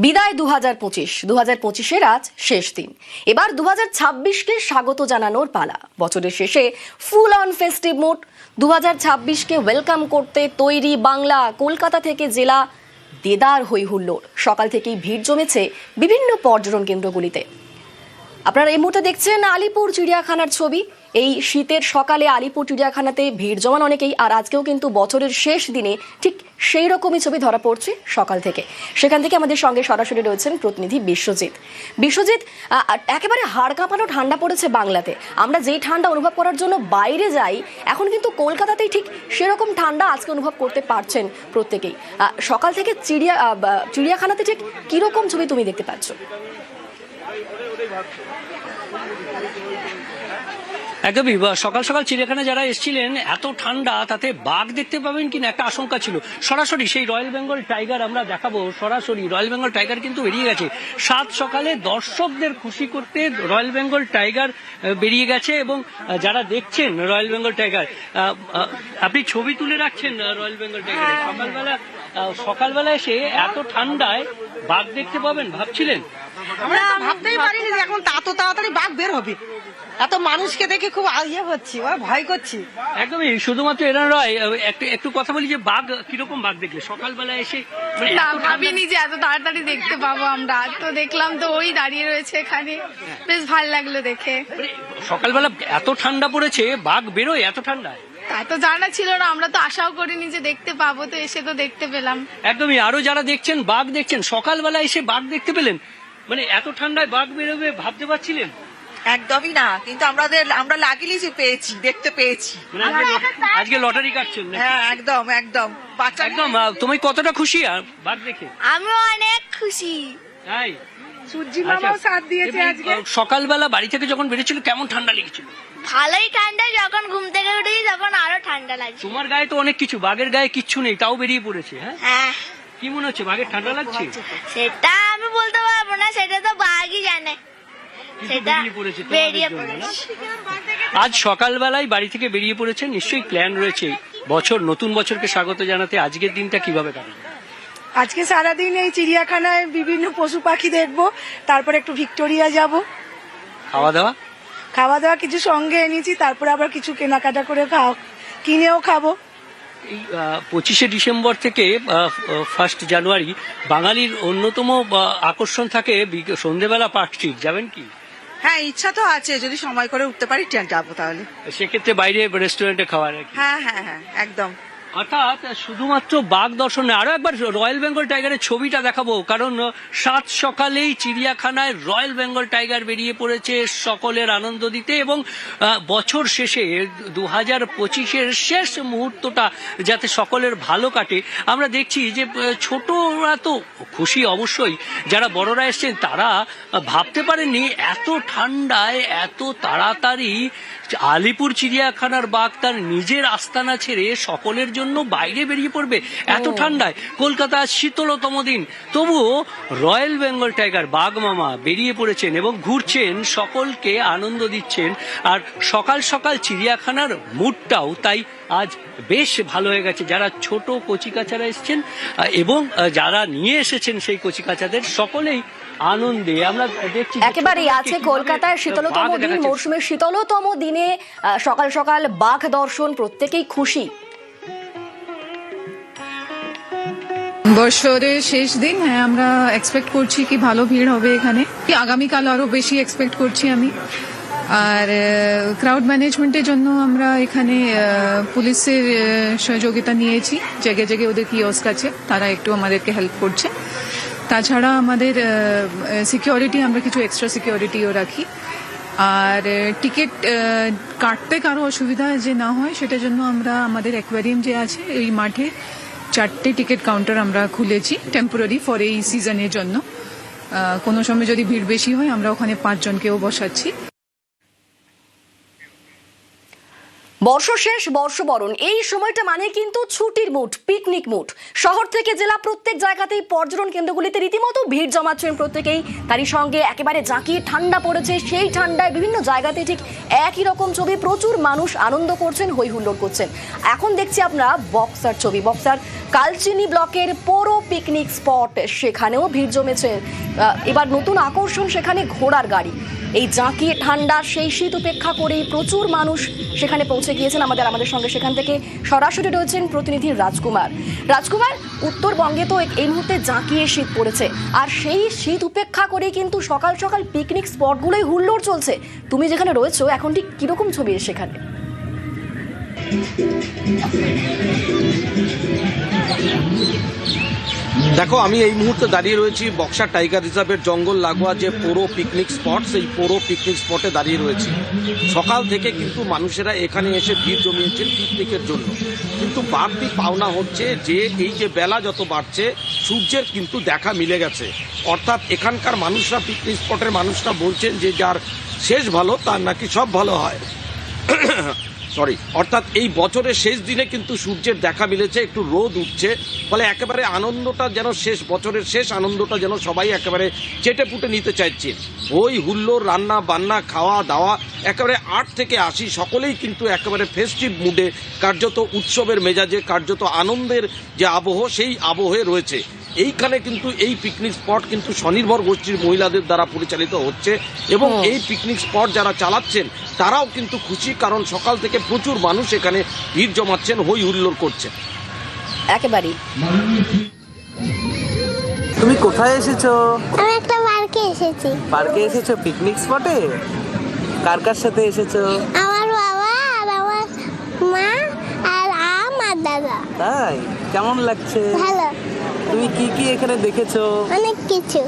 বিদায় 2025 আজ শেষ দিন। এবার 2026কে স্বাগত জানানোর পালা। বছরের শেষে ফুল অন ফেস্টিভ মোড। 2026কে ওয়েলকাম করতে তৈরি বাংলা। কলকাতা থেকে জেলা দেদার হই হুল্লোড়। সকাল থেকেই ভিড় জমেছে বিভিন্ন পর্যটন কেন্দ্রগুলিতে। আপনারা এই মুহূর্তে দেখছেন আলিপুর চিড়িয়াখানার ছবি। এই শীতের সকালে আলিপুর চিড়িয়াখানাতে ভিড় জমান অনেকেই, আর আজকেও কিন্তু বছরের শেষ দিনে ঠিক সেই রকমই ছবি ধরা পড়ছে সকাল থেকে। সেখান থেকে আমাদের সঙ্গে সরাসরি রয়েছেন প্রতিনিধি বিশ্বজিৎ। একেবারে হাড় কাঁপানো ঠান্ডা পড়েছে বাংলাতে। আমরা যেই ঠান্ডা অনুভব করার জন্য বাইরে যাই, এখন কিন্তু কলকাতাতেই ঠিক সেরকম ঠান্ডা আজকে অনুভব করতে পারছেন প্রত্যেকেই। সকাল থেকে চিড়িয়াখানাতে ঠিক কিরকম ছবি তুমি দেখতে পাচ্ছ? একদমই, সকাল সকাল চিড়িয়াখানা যারা এসেছিলেন, এত ঠান্ডা তাতে বাঘ দেখতে পাবেন কিনা একটা আশঙ্কা ছিল। সরাসরি সেই রয়্যাল বেঙ্গল টাইগার আমরা দেখাবো। সরাসরি রয়্যাল বেঙ্গল টাইগার কিন্তু বেরিয়ে গেছে। সাত সকালে দর্শকদের খুশি করতে রয়্যাল বেঙ্গল টাইগার বেরিয়ে গেছে। এবং যারা দেখছেন রয়্যাল বেঙ্গল টাইগার, আপনি ছবি তুলে রাখছেন রয়্যাল বেঙ্গল টাইগার। সকালবেলা এসে এত ঠান্ডায় বাঘ দেখতে পাবেন ভাবছিলেন? আমরা ভাবতেই পারিনি যে এখন এত তাড়াতাড়ি বাঘ বের হবে। এত মানুষকে দেখে খুব ইয়ে হচ্ছে, ভয় করছি। একদমই, শুধুমাত্র এরা নয়, একটু কথা বলি যে বাঘ কিরকম বাঘ দেখলে সকালবেলা এসে? ভাবিনি যে এত তাড়াতাড়ি দেখতে পাবো আমরা। তো দেখলাম তো ওই দাঁড়িয়ে রয়েছে এখানে, বেশ ভালো লাগলো দেখে। সকালবেলা এত ঠান্ডা পড়েছে, বাঘ বেরোয় এত ঠান্ডায়? তা তো জানা ছিল না, আমরা তো আশাও করিনি যে দেখতে পাবো, তো এসে তো দেখতে পেলাম। একদমই, আরো যারা দেখছেন বাঘ দেখছেন, সকালবেলা এসে বাঘ দেখতে পেলেন, মানে এত ঠান্ডায় বাঘ বেরোবে ভাবতে পারছিলেন? একদমই না, কিন্তু আমরা লাগিলি যে পেয়েছি, দেখতে পেয়েছি। আজকে লটারি কাটছেন? হ্যাঁ, একদম একদম। একদম। তুমি কতটা খুশি বাঘ দেখে? আমি অনেক খুশি। তাই? সূর্যি মামাও সাথ দিয়েছে আজকে। সকালবেলা বাড়ি থেকে যখন বেরিয়েছিল কেমন ঠান্ডা লেগেছিল? ভালোই ঠান্ডা, যখন ঘুম থেকে উঠেছি তখন আরো ঠান্ডা লাগছে। তোমার গায়ে তো অনেক কিছু, বাঘের গায়ে কিচ্ছু নেই, তাও বেরিয়ে পড়েছে। হ্যাঁ, কি মনে হচ্ছে, বাঘের ঠান্ডা লাগছে? সেটা আমি বলতে পারবো না, সেটা তো বাঘই জানে। আজ সকালবেলায় বাড়ি থেকে বেরিয়ে পড়েছেন, নিশ্চয়ই প্ল্যান রয়েছে নতুন বছরকে স্বাগত জানাতে। আজকের দিনটা কিভাবে কাটাবেন? আজকে সারাদিন এই চিড়িয়াখানায় বিভিন্ন পশু পাখি দেখবো, তারপর একটু ভিক্টোরিয়া যাব। খাওয়া দাওয়া কিছু সঙ্গে এনেছি, তারপরে আবার কিছু কেনাকাটা করে কিনেও খাবো। এই 25শে ডিসেম্বর থেকে 1 জানুয়ারি বাঙালির অন্যতম আকর্ষণ থাকে সন্ধ্যেবেলা পার্ক স্ট্রিট, যাবেন কি? হ্যাঁ, ইচ্ছা তো আছে, যদি সময় করে উঠতে পারি যাবো। তাহলে সেক্ষেত্রে বাইরে রেস্টুরেন্টে খাওয়ার? হ্যাঁ হ্যাঁ হ্যাঁ, একদম। অর্থাৎ শুধুমাত্র বাঘ দর্শন নয়, আরো একবার রয়্যাল বেঙ্গল টাইগারের ছবিটা দেখাবো, কারণ সাত সকালেই চিড়িয়াখানায় রয়্যাল বেঙ্গল টাইগার বেরিয়ে পড়েছে সকলের আনন্দ দিতে। এবং বছর শেষে 2025-এর শেষ মুহূর্তটা যাতে সকলের ভালো কাটে, আমরা দেখছি যে ছোটরা তো খুশি অবশ্যই, যারা বড়রা এসছেন তারা ভাবতে পারেননি এত ঠান্ডায় এত তাড়াতাড়ি আলিপুর চিড়িয়াখানার বাঘ তার নিজের আস্তানা ছেড়ে সকলের জন্য বাইরে বেরিয়ে পড়বে এত ঠান্ডায়। কলকাতা শীতলতম দিন, তবুও রয়্যাল বেঙ্গল টাইগার বাঘ মামা বেরিয়ে পড়েছেন এবং ঘুরছেন, সকলকে আনন্দ দিচ্ছেন। আর সকাল সকাল চিড়িয়াখানার মুডটাও তাই আজ বেশ ভালো হয়ে গেছে। যারা ছোট কচিকাচারা এসছেন এবং যারা নিয়ে এসেছেন সেই কচিকাচাদের, সকলেই আনন্দে। আমরা দেখছি একেবারেই আছে কলকাতার শীতলতম দিন, মৌসুমের শীতলতম দিনে সকাল সকাল বাঘ দর্শন, প্রত্যেকেই খুশি। বছরের শেষ দিন, হ্যাঁ, আমরা এক্সপেক্ট করছি কি ভালো ভিড় হবে এখানে। আগামীকাল আরো বেশি এক্সপেক্ট করছি আমি। আর ক্রাউড ম্যানেজমেন্টের জন্য আমরা এখানে পুলিশের সহযোগিতা নিয়েছি। জায়গায় জায়গায় ওদের কিওস্ক আছে, তারা একটু আমাদেরকে হেল্প করছে। তাছাড়া আমাদের সিকিউরিটি, আমরা কিছু এক্সট্রা সিকিউরিটিও রাখি। আর টিকিট কাটতে কারো অসুবিধা যে না হয় সেটার জন্য আমরা আমাদের অ্যাকোয়ারিয়াম যে আছে এই মাঠে 4টে টিকিট কাউন্টার আমরা খুলেছি টেম্পোরারি ফর এই সিজনের জন্য। কোনো সময় যদি ভিড় বেশি হয় আমরা ওখানে 5 জনকেও বসাচ্ছি। বর্ষশেষ বর্ষবরণ এই সময়টা মানে কিন্তু ছুটির মুড, পিকনিক মুড। শহর থেকে জেলা প্রত্যেক জায়গাতেই পর্যটন কেন্দ্রগুলিতে রীতিমতো ভিড় জমাচ্ছেন প্রত্যেকেই। তারই সঙ্গে একেবারে জাঁকিয়ে ঠান্ডা পড়েছে, সেই ঠান্ডায় বিভিন্ন জায়গাতে ঠিক একই রকম ছবি, প্রচুর মানুষ আনন্দ করছেন, হই হুল্লোড় করছেন। এখন দেখছি আমরা বক্সার ছবি, বক্সার কালচিনি ব্লকের পৌর পিকনিক স্পট, সেখানেও ভিড় জমেছে। এবার নতুন আকর্ষণ সেখানে ঘোড়ার গাড়ি। এই জাঁকিয়ে ঠান্ডা সেই শীত উপেক্ষা করেই প্রচুর মানুষ সেখানে পৌঁছে গিয়েছেন। আমাদের সঙ্গে সেখান থেকে সরাসরি রয়েছেন প্রতিনিধি রাজকুমার। উত্তরবঙ্গে তো এই মুহূর্তে জাঁকিয়ে শীত পড়েছে, আর সেই শীত উপেক্ষা করেই কিন্তু সকাল সকাল পিকনিক স্পটগুলোই হুল্লোড় চলছে। তুমি যেখানে রয়েছো এখন ঠিক কিরকম ছবি সেখানে? দেখো, আমি এই মুহূর্তে দাঁড়িয়ে রয়েছি বক্সার টাইগার রিজার্ভের জঙ্গল লাগোয়া যে পৌর পিকনিক স্পট, সেই পৌর পিকনিক স্পটে দাঁড়িয়ে রয়েছি। সকাল থেকে কিন্তু মানুষেরা এখানে এসে ভিড় জমিয়েছেন পিকনিকের জন্য। কিন্তু বাড়তি পাওনা হচ্ছে যে এই যে বেলা যত বাড়ছে সূর্যের কিন্তু দেখা মিলে গেছে। অর্থাৎ এখানকার মানুষরা, পিকনিক স্পটের মানুষরা বলছেন যে যার শেষ ভালো তার নাকি সব ভালো হয়। অর্থাৎ এই বছরের শেষ দিনে কিন্তু সূর্যের দেখা মিলেছে, একটু রোদ উঠছে, ফলে একেবারে আনন্দটা যেন শেষ বছরের শেষ আনন্দটা যেন সবাই একেবারে চেটে পুটে নিতে চাইছে। হই হুল্লোড়, রান্না বান্না, খাওয়া দাওয়া, একেবারে 8 থেকে 80 সকলেই কিন্তু একেবারে ফেস্টিভ মুডে, কার্যত উৎসবের মেজাজে, কার্যত আনন্দের যে আবহ সেই আবহে রয়েছে। এইখানে কিন্তু এই পিকনিক স্পট কিন্তু স্বনির্ভর গোষ্ঠীর মহিলাদের দ্বারা পরিচালিত হচ্ছে, এবং এই পিকনিক স্পট যারা চালাচ্ছেন তারাও কিন্তু খুশি, কারণ সকাল থেকে প্রচুর মানুষ এখানে ভিড় জমাচ্ছেন, হই হুল্লোড় করছে। একেবারেই। তুমি কোথায় এসেছো? আমি একটা পার্কে এসেছি। পার্কে এসেছো পিকনিক স্পটে? কার কার সাথে এসেছো? আমার বাবা আর আমার মা আর আমার দাদা। তাই? কেমন লাগছে? ভালো। তুমি কি কি এখানে দেখেছো? অনেক কিছু,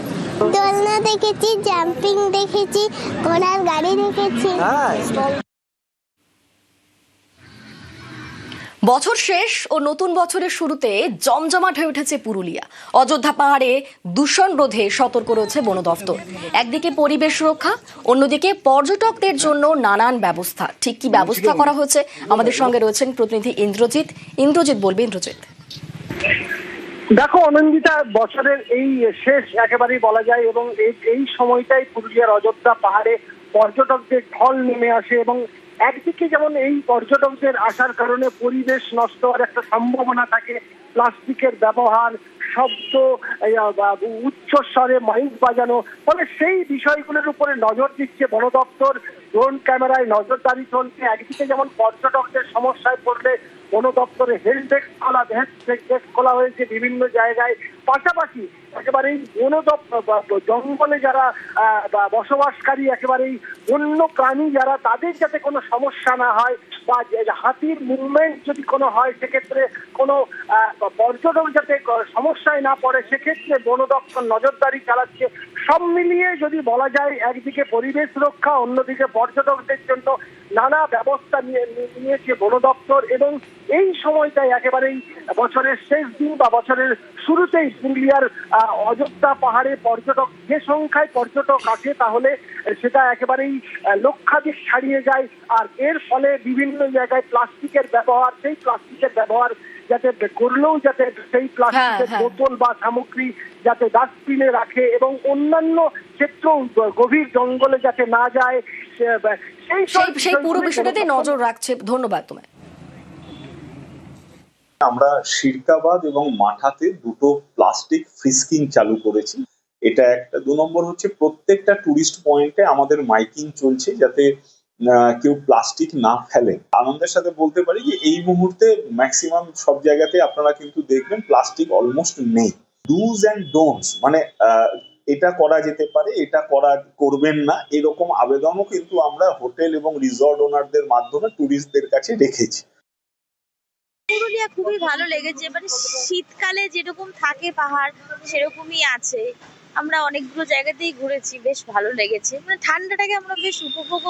দোলনা দেখেছি, জাম্পিং দেখেছি, ঘোড়ার গাড়ি দেখেছি। তাই? বছর শেষ ও নতুন বছরের শুরুতে জমজমাট হয়ে উঠেছে পুরুলিয়া। অযোধ্যা পাহাড়ে দূষণ রোধে সতর্ক রয়েছে বন দফতর। একদিকে পরিবেশ রক্ষা, অন্যদিকে পর্যটকদের জন্য নানান ব্যবস্থা। ঠিক কি ব্যবস্থা করা হয়েছে, আমাদের সঙ্গে রয়েছেন প্রতিনিধি ইন্দ্রজিৎ বলবে। ইন্দ্রজিৎ, দেখো অনন্দিতা, বছরের এই শেষ একেবারেই বলা যায়, এবং এই সময়টাই পুরুলিয়ার অযোধ্যা পাহাড়ে পর্যটকদের ঢল নেমে আসে। এবং একদিকে যেমন এই পর্যটকদের আসার কারণে পরিবেশ নষ্ট হওয়ার একটা সম্ভাবনা থাকে, প্লাস্টিকের ব্যবহার, শব্দ, উচ্চস্বরে মাইক বাজানো, ফলে সেই বিষয়গুলোর উপরে নজর দিচ্ছে বন দপ্তর। ড্রোন ক্যামেরায় নজরদারি চলছে। একদিকে যেমন পর্যটকদের সমস্যায় পড়লে বন দপ্তরে হেল্প ডেস্ক খোলা হয়েছে বিভিন্ন জায়গায়। পাশাপাশি একেবারেই বন জঙ্গলে যারা বসবাসকারী, একেবারেই বন্য প্রাণী যারা, তাদের যাতে কোনো সমস্যা না হয়, বা হাতির মুভমেন্ট যদি কোনো হয় সেক্ষেত্রে কোনো পর্যটক যাতে সমস্যায় না পড়ে, সেক্ষেত্রে বন দপ্তর নজরদারি চালাচ্ছে। সব মিলিয়ে যদি বলা যায়, একদিকে পরিবেশ রক্ষা, অন্যদিকে পর্যটকদের জন্য নানা ব্যবস্থা নিয়েছে বন দপ্তর। এবং এই সময়টাই একেবারেই বছরের শেষ দিন বা বছরের শুরুতেই পুরুলিয়ার অযোধ্যা পাহাড়ে পর্যটক, যে সংখ্যায় পর্যটক আসে তাহলে সেটা একেবারেই লক্ষাধিক ছাড়িয়ে যায়। আর এর ফলে বিভিন্ন জায়গায় প্লাস্টিকের ব্যবহার, সেই প্লাস্টিকের ব্যবহার যাতে করলেও যাতে সেই প্লাস্টিকের বোতল বা সামগ্রী যাতে ডাস্টবিনে রাখে, এবং অন্যান্য ক্ষেত্রেও গভীর জঙ্গলে যাতে না যায়, সেই পুরো বিষয়টাতে নজর রাখছে। ধন্যবাদ তোমায়। আমরা শিরকাবাদ এবং মাঠাতে দুটো প্লাস্টিক ফ্রিস্কিং চালু করেছি। এটা একটা। 2 নম্বর হচ্ছে প্রত্যেকটা টুরিস্ট পয়েন্টে আমাদের মাইকিং চলছে যাতে কেউ প্লাস্টিক না ফেলে। আনন্দের সাথে বলতে পারি যে এই মুহূর্তে ম্যাক্সিমাম সব জায়গাতে আপনারা কিন্তু দেখবেন প্লাস্টিক অলমোস্ট নেই। ডুজ অ্যান্ড ডোন্টস, মানে এটা করা যেতে পারে, এটা করবেন না, এরকম আবেদনও কিন্তু আমরা হোটেল এবং রিসর্ট ওনারদের মাধ্যমে টুরিস্টদের কাছে রেখেছি। পুরুলিয়া খুবই ভালো লেগেছে। মানে শীতকালে যেরকম থাকে পাহাড় সেরকমই আছে। আমরা অনেকগুলো জায়গাতেই ঘুরেছি, বেশ ভালো লেগেছে। মানে ঠান্ডাটাকে আমরা বেশ উপভোগ